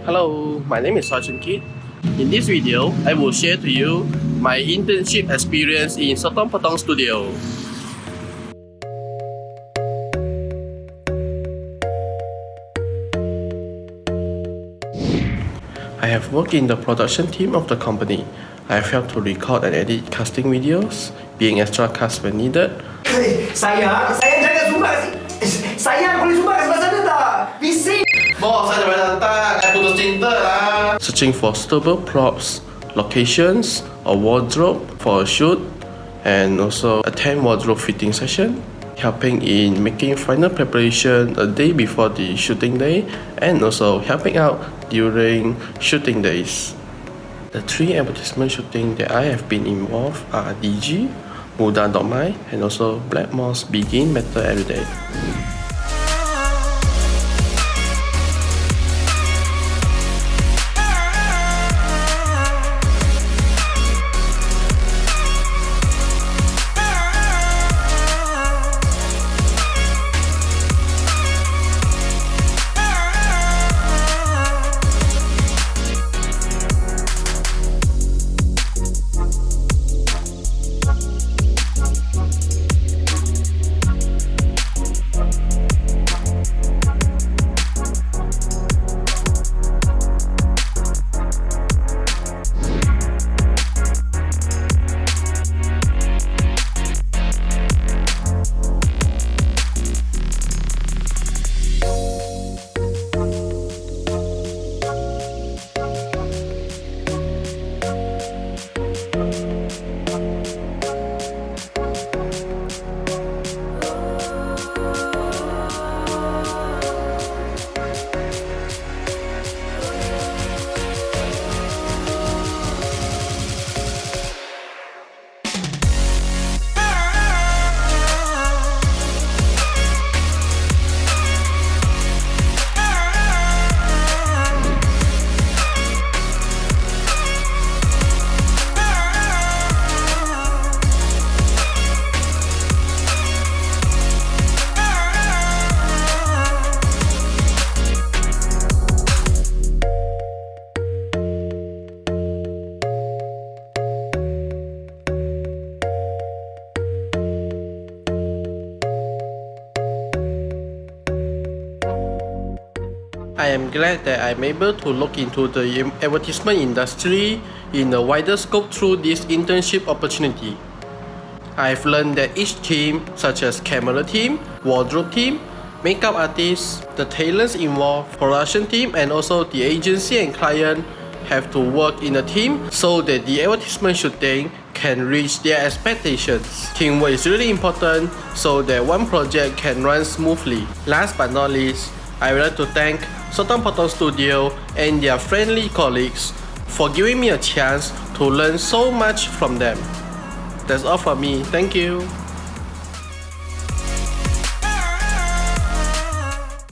Hello, my name is Choy. In this video, I will share to you my internship experience in Sotong Potong Studio. I have worked in the production team of the company. I have helped to record and edit casting videos, being extra cast when needed. Sayang jangan sumbang. Sayang boleh sumbang sebelah sana tak? Bising. Bos, saya datang. Saya putus cinta lah. Searching for suitable props, locations, a wardrobe for a shoot, and also attend wardrobe fitting session. Helping in making final preparation a day before the shooting day, and also helping out during shooting days. The 3 advertisement shooting that I have been involved are DG, Muda Domai, and also Black Moss Begin Metal Everyday. I am glad that I'm able to look into the advertisement industry in a wider scope through this internship opportunity. I've learned that each team, such as camera team, wardrobe team, makeup artists, the talents involved, production team, and also the agency and client have to work in a team so that the advertisement shooting can reach their expectations. Teamwork is really important so that one project can run smoothly. Last but not least, I would like to thank Sotong Potong Studio and their friendly colleagues for giving me a chance to learn so much from them. That's all from me. Thank you.